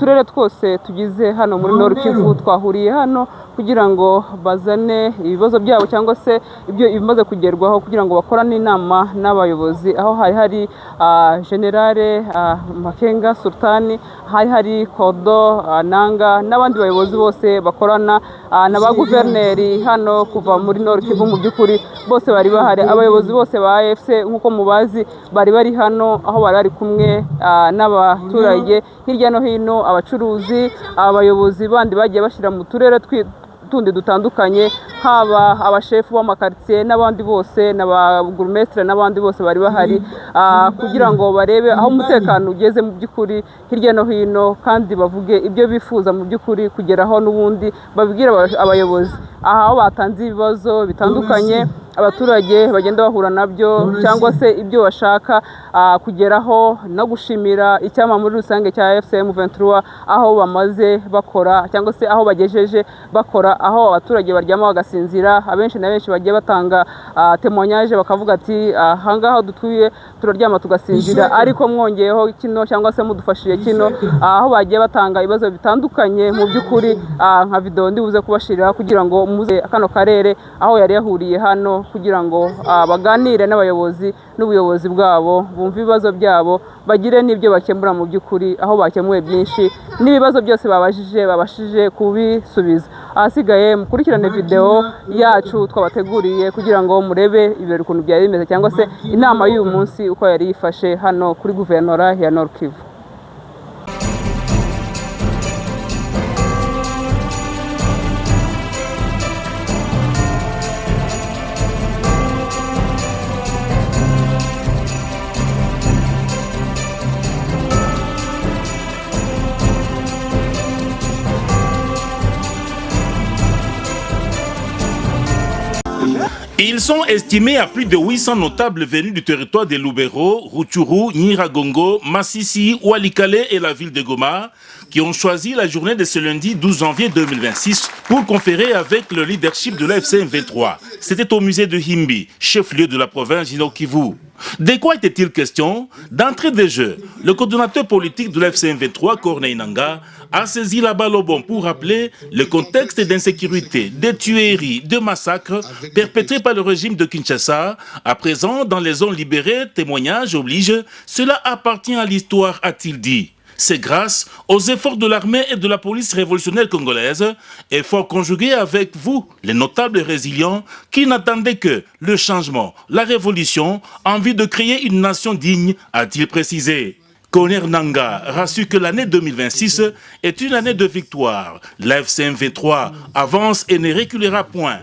turere twose tugize hano muri Nord Kivu twahuriye hano kugira ngo bazane ibibazo byabo cyangwa se ibyo ibimaze kugerwaho kugira ngo bakorane inama n'abayobozi, aho hari Generale Makenga Sultani, hari Kodo Nanga n'abandi bayobozi bose bakorana n'aba guverineri hano kuva muri Nord Kivu. Mu by'ukuri bose bari bahari, abayobozi bose ba AFC nk'uko mubazi bari hano, aho bari kumwe n'abaturage hirya no hino, abacuruzi, abayobozi bandi bagiye bashyira mu turere tundi dutandukanye, haba abashefu b'amakartier n'abandi bose n'abagurumestre n'abandi bose bari bahari kugira ngo barebe aho umutekano ugeze mu by'ukuri hirya no hino, kandi bavuge ibyo bifuza mu by'ukuri kugeraho, n'ubundi babwira abayobozi aho batanze ibibazo bitandukanye abaturage bagenda bahura nabyo, cyangwa se ibyo bashaka kugeraho, no gushimira icyama muri rusange cya FCM23 aho bamaze bakora cyangwa se aho bagejeje bakora, aho abaturage baryama bagasinzira. Abenshi na benshi bagiye batanga témoignage bakavuga ati ahangaha dutuye turaryama tugasinzira, ariko mwongeyeho kino cyangwa se mudufashije kino, aho bagiye batanga ibibazo bitandukanye. Mu by'ukuri nka video ndibuze kubashirira kugira ngo muze kano karere aho yari yahuriye hano kugira ngo baganire n'abayobozi n'ubuyobozi bwabo, bumva ibibazo byabo, bagire n'ibyo bakemura mu by'ukuri, aho bakemuye byinshi n'ibibazo byose babashije kubisubiza. Ahasigaye mukurikirane video yacu twabateguriye kugira ngo murebe ibirori ukuntu byari bimeze, cyangwa se inama y'uyu munsi uko yari yifashe hano kuri guverinora ya Nord Kivu. Ils sont estimés à plus de 800 notables venus du territoire de Lubero, Rutshuru, Nyiragongo, Masisi, Walikale et la ville de Goma, qui ont choisi la journée de ce lundi 12 janvier 2026 pour conférer avec le leadership de la FCM23. C'était au musée de Himbi, chef-lieu de la province du Nord Kivu. De quoi était-il question? D'entrée de jeu, le coordonnateur politique de la FCM23, Corneille Nangaa, a saisi la balle au bon pour rappeler le contexte d'insécurité, de tueries, de massacres perpétrés par le régime de Kinshasa. À présent, dans les zones libérées, témoignages obligent, cela appartient à l'histoire, a-t-il dit. C'est grâce aux efforts de l'armée et de la police révolutionnaire congolaise, efforts conjugués avec vous, les notables résilients, qui n'attendaient que le changement, la révolution, envie de créer une nation digne, a-t-il précisé. Corneille Nangaa rassure que l'année 2026 est une année de victoire. La FCM23 avance et ne reculera point.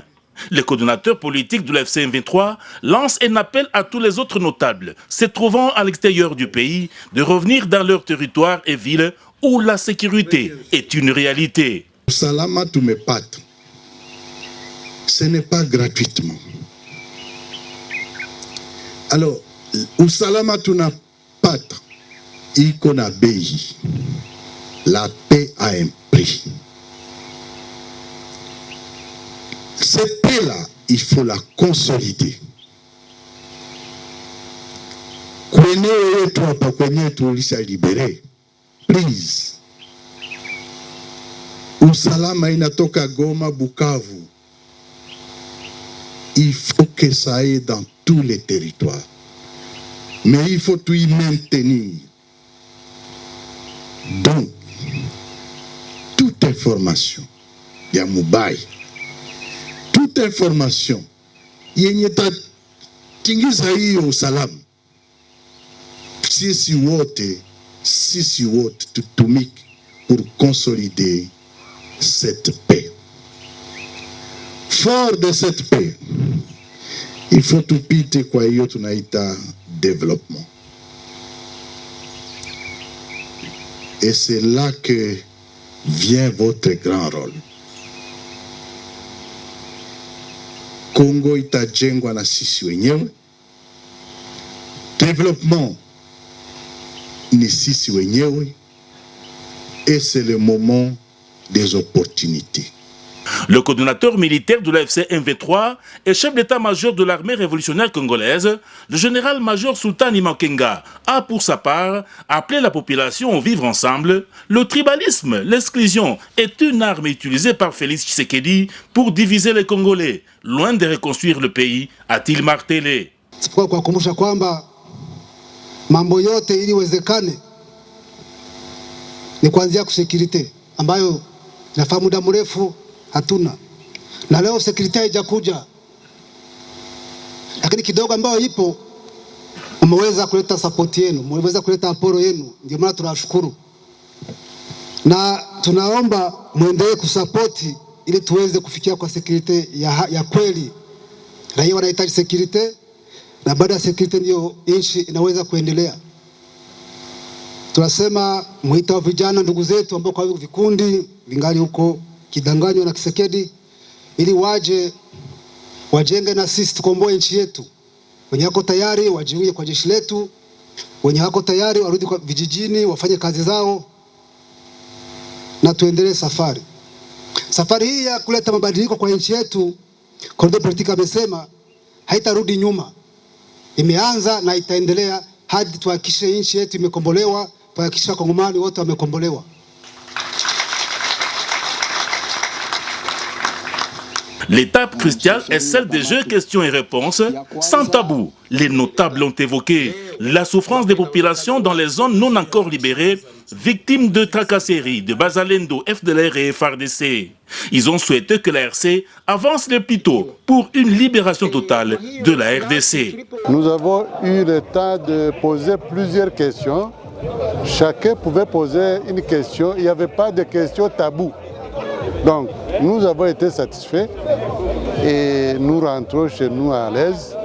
Le coordonnateur politique de la FCM23 lance un appel à tous les autres notables se trouvant à l'extérieur du pays de revenir dans leur territoire et villes où la sécurité est une réalité. Usalama tumepata. Ce n'est pas gratuitement. Alors, usalama tunapata iko na bei. La paix a un prix. Cette paix-là, il faut la consolider. Kwenye wetu hapa kwenye tulisha libere. Please. Usalama inatoka Goma, Bukavu. Il faut que ça aille dans tous les territoires. Mais il faut tout y maintenir. Donc, toute information, il y a Moubaï. Toute information, yenye tingiza hiyo usalama, sisi wote tutumike pour consolider cette paix. Fort de cette paix, il faut tupite kwa hiyo tunaita développement. Et c'est là que vient votre grand rôle. Congo itajengwa na sisi wenyewe. Développement ni sisi wenyewe. Et c'est le moment des opportunités. Le coordonnateur militaire de l'AFC M23 et chef d'état-major de l'armée révolutionnaire congolaise, le général-major Sultani Makenga, a pour sa part appelé la population au vivre ensemble. Le tribalisme, l'exclusion est une arme utilisée par Félix Tshisekedi pour diviser les Congolais, loin de reconstruire le pays, a-t-il martelé. Kwa kukumbusha kwamba mambo yote ili wezekane ni kuanzia kusekirite ambayo inafaa muda mrefu hatuna, na leo sekirite haijakuja, lakini kidogo ambayo ipo umeweza kuleta support yenu, umeweza kuleta aporo yenu, ndio maana tunashukuru na tunaomba muendelee kusapoti ili tuweze kufikia kwa sekirite ya kweli. Raia wanahitaji sekirite, na baada ya sekirite ndio nchi inaweza kuendelea. Tunasema mwita wa vijana ndugu zetu ambao kwa vikundi vingali huko kidanganywa na Kisekedi, ili wajenge na sisi tukomboe nchi yetu. Wenye wako tayari wajiunge kwa jeshi letu, wenye wako tayari warudi kwa vijijini wafanye kazi zao, na tuendelee safari. Safari hii ya kuleta mabadiliko kwa nchi yetu, Corridor Politique amesema haitarudi nyuma. Imeanza na itaendelea hadi tuhakikishe nchi yetu imekombolewa, tuhakikishe Wakongomani wote wamekombolewa. L'étape cruciale est celle des jeux questions et réponses. Sans tabou, les notables ont évoqué la souffrance des populations dans les zones non encore libérées, victimes de tracasseries de Bazalendo, FDLR et FARDC. Ils ont souhaité que la RC avance le plus tôt pour une libération totale de la RDC. Nous avons eu le temps de poser plusieurs questions. Chacun pouvait poser une question. Il n'y avait pas de questions taboues. Donc, nous avons été satisfaits et nous rentrons chez nous à l'aise.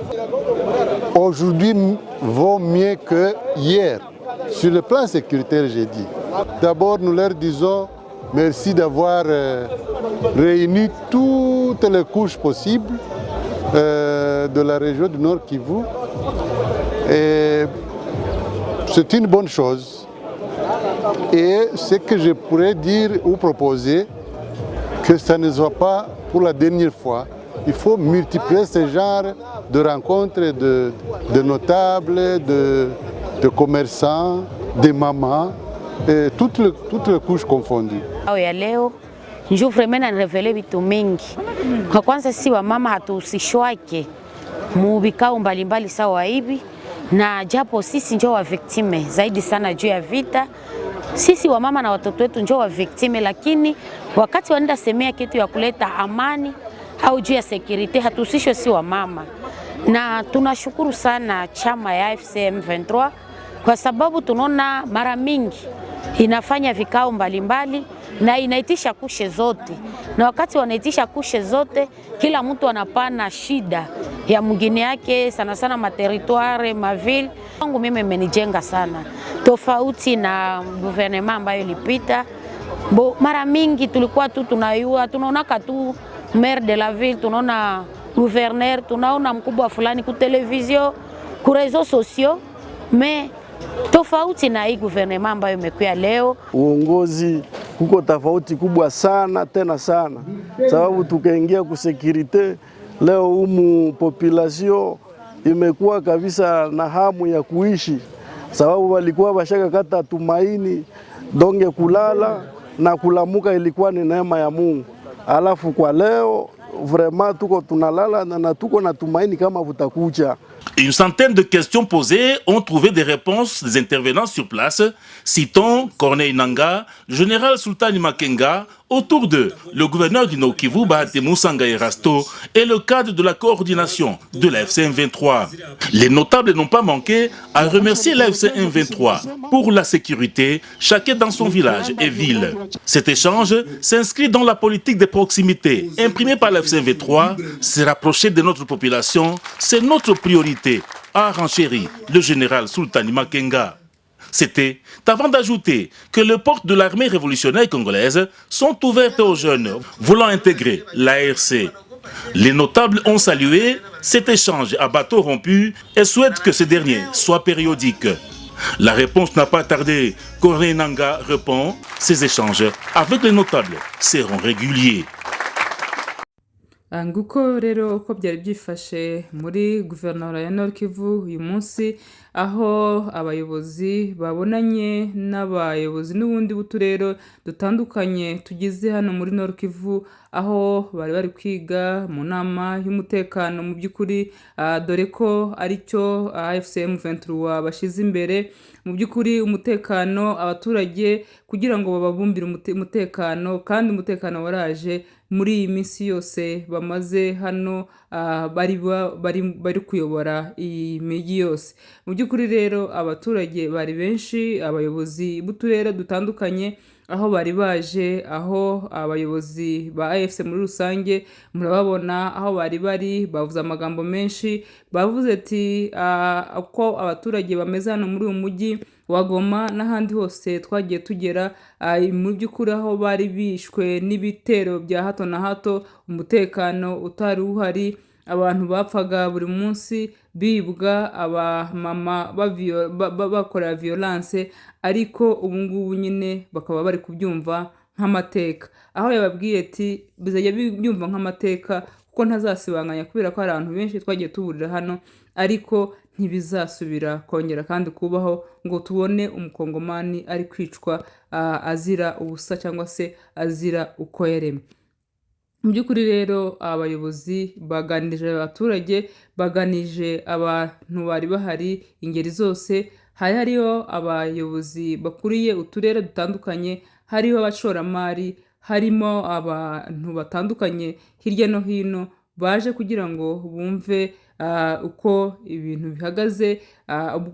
Aujourd'hui vaut mieux que hier. Sur le plan sécuritaire, j'ai dit. D'abord, nous leur disons merci d'avoir réuni toutes les couches possibles de la région du Nord Kivu. Et c'est une bonne chose. Et ce que je pourrais dire ou proposer, que ça ne soit pas pour la dernière fois. Il faut multiplier ce genre de rencontres de notables, de commerçants, de mamans, et toutes les couches confondues. Leo njoo vraiment anarevele vitu mingi. Kwa kwanza sisi wa mama hatuhusishwake mu vikao mbalimbali sawa hivi, na japo sisi njoo wa victime zaidi sana juu ya vita. Sisi wa mama na watoto wetu njoo wa victime, lakini wakati wanaenda semea kitu ya kuleta amani au juu ya security hatuhusishwe si wa mama. Na tunashukuru sana chama ya AFC M23 kwa sababu tunaona mara mingi inafanya vikao mbalimbali na inaitisha kushe zote, na wakati wanaitisha kushe zote kila mtu anapana shida ya mwingine yake, sana sana materitoire maville. Wangu mimi imenijenga sana tofauti na gouvernement ambayo ilipita. Mara mingi tulikuwa tu tunaonaka tu maire de la ville, tunaona gouverneur, tunaona mkubwa fulani ku television, ku réseaux sociaux, mais tofauti na hii gouvernement ambayo imekuja leo. Uongozi kuko tofauti kubwa sana tena sana, sababu tukaingia ku security leo humu population imekuwa kabisa na hamu ya kuishi, sababu walikuwa bashaka kata tumaini donge kulala na kulamuka ilikuwa ni neema ya Mungu. Alafu kwa leo vraiment tuko tunalala na tuko na tumaini kama vutakucha. Une centaine de questions posées ont trouvé des réponses des intervenants sur place. Citons Corneille Nangaa, le général Sultani Makenga, autour d'eux, le gouverneur du Nord Kivu, Bahati Moussanga Erasto, et le cadre de la coordination de la FC M23. Les notables n'ont pas manqué à remercier la FC M23 pour la sécurité, chacun dans son village et ville. Cet échange s'inscrit dans la politique de proximité imprimée par la FC M23. Se rapprocher de notre population, c'est notre priorité, a renchéri le général Sultani Makenga. C'était avant d'ajouter que les portes de l'armée révolutionnaire congolaise sont ouvertes aux jeunes voulant intégrer l'ARC. Les notables ont salué cet échange à bateau rompu et souhaitent que ce dernier soit périodique. La réponse n'a pas tardé. Corneille Nangaa répond, ces échanges avec les notables seront réguliers. Nguko rero uko byari byifashe muri guverinoma ya Nord Kivu uyu munsi, aho abayobozi babonanye n'abayobozi n'ubundi b'uturere dutandukanye tugize hano muri Nord Kivu, aho bari kwiga mu nama y'umutekano mu by'ukuri, dore ko aricyo AFC M23 bashyize imbere. Mu by'ukuri umutekano, abaturage kugira ngo bababumbire umutekano, kandi umutekano waraje muri iyi minsi yose bamaze hano, bari kuyobora iyi migi yose. Mu by'ukuri rero abaturage bari benshi, abayobozi b'uturere dutandukanye aho bari baje, aho abayobozi ba AFC muri rusange murababona aho bari bavuze amagambo menshi, bavuze ati uko abaturage bameze hano muri uyu mujyi wa Goma n'ahandi hose twagiye tugera, mu by'ukuri aho bari bishwe n'ibitero bya hato na hato, umutekano utari uhari, abantu bapfaga buri munsi bibwa, abamama bakora violence, ariko ubu ngubu nyine bakaba bari kubyumva nk'amateka, aho yababwiye ati bizajya byumva nk'amateka kuko ntazasibanganya, kubera ko hari abantu benshi twagiye tuburira hano, ariko ntibizasubira kongera kandi kubaho ngo tubone umukongomani ari kwicwa azira ubusa cyangwa se azira uko yaremwe. Mu by'ukuri rero abayobozi baganirije abaturage, baganije abantu bari bahari ingeri zose, hariho abayobozi bakuriye uturere dutandukanye, hariho abashoramari, harimo abantu batandukanye hirya no hino baje kugira ngo bumve uko ibintu bihagaze,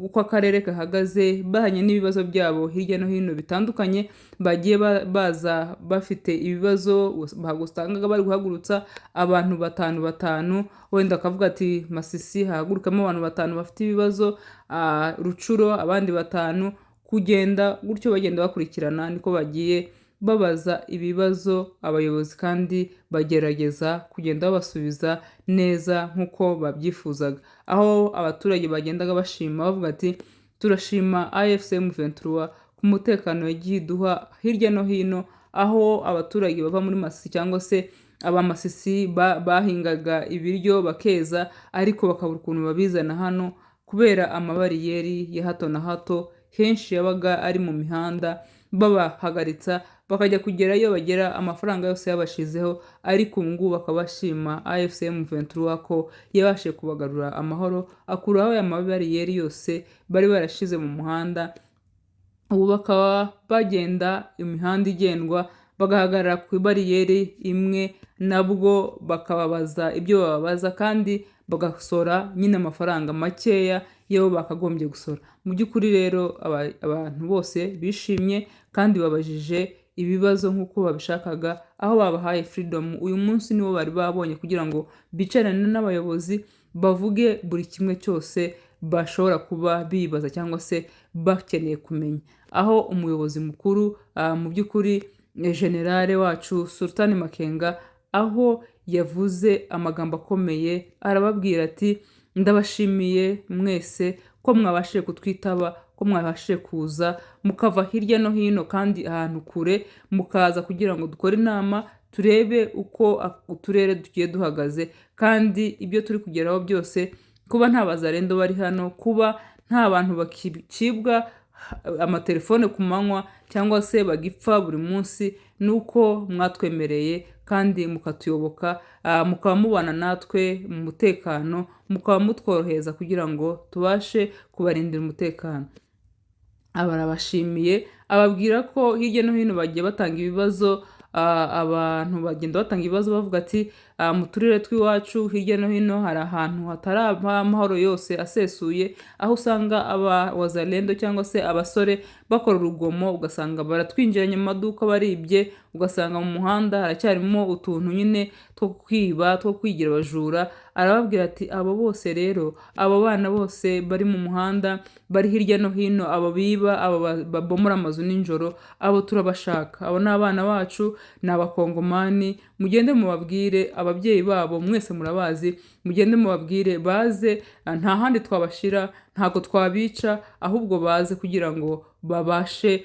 uko akarere gahagaze, bahanye n'ibibazo byabo hirya no hino bitandukanye. Bagiye baza bafite ibibazo, bagustangaga bari guhagurutsa abantu batanu, wenda akavuga ati Masisi hahagurukamo abantu 5 bafite ibibazo, Rucuro abandi 5, kugenda gutyo bagenda bakurikirana, niko bagiye babaza ibibazo abayobozi, kandi bagerageza kugenda babasubiza neza nk'uko babyifuzaga, aho abaturage bagendaga bashima bavuga ati turashima AFC M23 ku mutekano yagiye iduha hirya no hino, aho abaturage bava muri Masisi cyangwa se abamasisi bahingaga ibiryo bakeza, ariko bakabura ukuntu babizana hano kubera amabariyeri ya hato na hato, henshi yabaga ari mu mihanda, babahagaritsa bakajya kugerayo bagera amafaranga yose yabashizeho, ariko ubu ngubu bakabashima AFC M23 ko yabashe kubagarura amahoro, akuraho aya mabariyeri yose bari barashize mu muhanda. Ubu bakaba bagenda imihanda igendwa, bagahagarara ku bariyeri imwe, nabwo bakababaza ibyo bababaza, kandi bagasora nyine amafaranga makeya yo bakagombye gusora. Mu by'ukuri rero abantu bose bishimye kandi babajije ibibazo nk'uko babishakaga, aho babahaye freedom. Uyu munsi nibo bari babonye kugira ngo bicarane n'abayobozi bavuge buri kimwe cyose bashobora kuba bibaza cyangwa se bakeneye kumenya, aho umuyobozi mukuru mu by'ukuri generale wacu Sultan Makenga, aho yavuze amagambo akomeye, arababwira ati ndabashimiye mwese ko mwabashije kutwitaba, ko mwabashije kuza mukava hirya no hino kandi ahantu kure, mukaza kugira ngo dukore inama turebe uko uturere tugiye duhagaze, kandi ibyo turi kugeraho byose, kuba nta bazarendo bari hano, kuba nta bantu bakicibwa amatelefone ku manywa cyangwa se bagipfa buri munsi, nuko mwatwemereye kandi mukatuyoboka, mukaba mubana natwe mu mutekano, mukaba mutworohereza kugira ngo tubashe kubarindira umutekano. Abarabashimiye, ababwira ko hirya no hino bagiye batanga ibibazo, abantu bagenda batanga ibibazo bavuga ati mu turere tw'iwacu hirya no hino hari ahantu hatari amahoro yose asesuye, aho usanga abawazalendo cyangwa se abasore bakora urugomo, ugasanga baratwinjiranye mu maduka baribye, ugasanga mu muhanda haracyarimo utuntu nyine two kwiba, two kwigira abajura. Arababwira ati abo bose rero, abo bana bose bari mu muhanda, bari hirya no hino, abo biba, abo babomora amazu nijoro, abo turabashaka, abo ni abana bacu, ni abakongomani, mugende mubabwire, ababyeyi babo mwese murabazi, mugende mubabwire baze, nta handi twabashira, ntago twabica, ahubwo baze kugira ngo babashe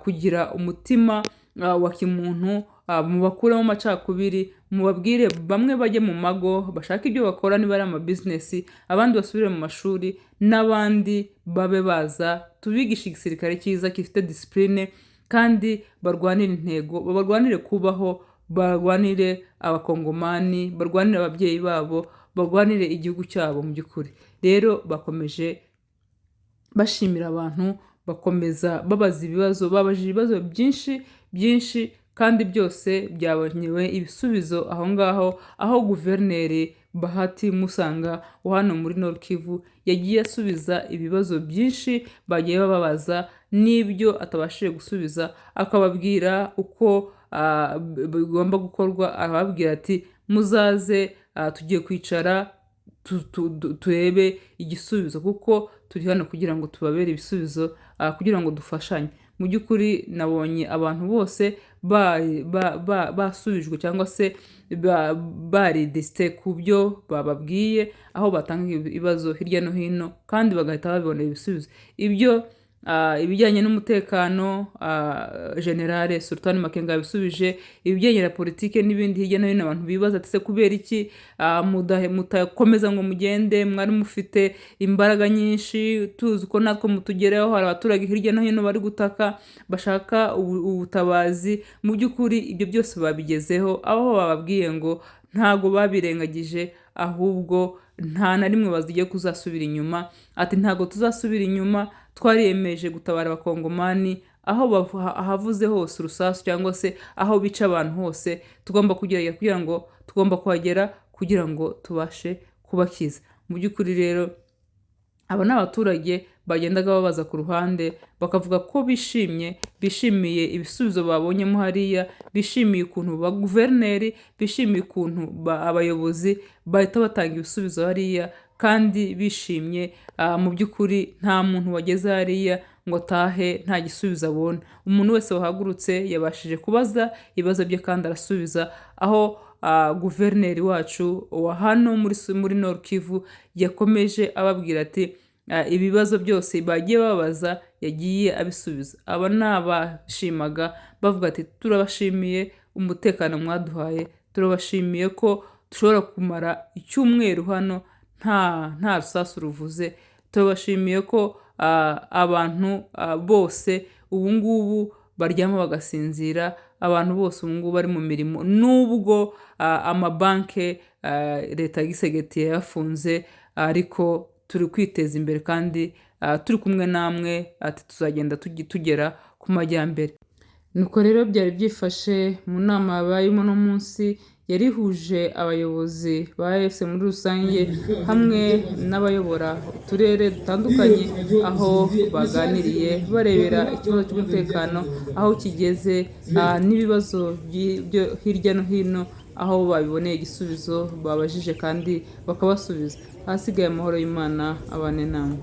kugira umutima wa kimuntu, mubakuremo amacakubiri, mubabwire bamwe bajye mu mago bashaka ibyo bakora niba ari amabizinesi, abandi basubire mu mashuri, n'abandi babe baza tubigishe igisirikare cyiza gifite disipurine kandi barwanire intego, barwanire kubaho, barwanire abakongomani, barwanire ababyeyi babo, barwanire igihugu cyabo mu by'ukuri. Rero bakomeje bashimira abantu, bakomeza babaza ibibazo, babajije ibibazo byinshi kandi byose byabonyewe ibisubizo aho ngaho, aho guverineri Bahati Musanga wa hano muri Nord Kivu yagiye asubiza ibibazo byinshi bagiye bababaza, n'ibyo atabashije gusubiza akababwira uko bigomba gukorwa. Arababwira ati muzaze tugiye kwicara turebe igisubizo, kuko turi hano kugira ngo tubabere ibisubizo, kugira ngo dufashanye. Mu by'ukuri nabonye abantu bose basubijwe cyangwa se baridesite ku byo bababwiye, aho batanga ibibazo hirya no hino kandi bagahita babibonera ibisubizo. Ibijyanye n'umutekano, Generale Sultan Makenga yabisubije. Ibijyanye na politike n'ibindi hirya no hino abantu bibaza ati se kubera iki mutakomeza ngo mugende, mwari mufite imbaraga nyinshi, tuzi ko natwe mutugeraho, hari abaturage hirya no hino bari gutaka bashaka ubutabazi. Mu by'ukuri ibyo byose babigezeho, aho bababwiye ngo ntago babirengagije, ahubwo nta na rimwe bazigiye kuzasubira inyuma. Ati ntago tuzasubira inyuma, twariyemeje gutabara abakongomani aho ahavuze hose urusasu cyangwa se aho bica abantu hose, tugomba kugerageza kugira ngo tugomba kuhagera kugira ngo tubashe kubakiza. Mu by'ukuri rero aba ni abaturage bagendaga babaza ku ruhande, bakavuga ko bishimiye ibisubizo babonyemo hariya, bishimiye ukuntu ba guverineri, bishimiye ukuntu abayobozi bahita batanga ibisubizo hariya, kandi bishimye. Mu by'ukuri nta muntu wageze hariya ngo atahe nta gisubizo abona. Umuntu wese wahagurutse yabashije kubaza ibibazo bye kandi arasubiza, aho guverineri wacu wa hano muri Nord Kivu yakomeje ababwira ati ibibazo byose bagiye babaza yagiye abisubiza. Aba ni abashimaga bavuga ati turabashimiye umutekano mwaduhaye, turabashimiye ko dushobora kumara icyumweru hano nta rusasu ruvuze, turabashimiye ko abantu bose ubu ngubu baryama bagasinzira, abantu bose ubu ngubu bari mu mirimo, nubwo amabanke leta y'igisegeti yayafunze, ariko turi kwiteza imbere kandi turi kumwe namwe, ati tuzagenda tugera ku majyambere. Nuko rero byari byifashe mu nama yabayemo uno munsi, yarihuje abayobozi ba AFC muri rusange hamwe n'abayobora uturere dutandukanye, aho baganiriye barebera ikibazo cy'umutekano aho kigeze, n'ibibazo byo hirya no hino, aho babiboneye igisubizo babajije kandi bakabasubiza. Ahasigaye amahoro y'Imana abane namwe.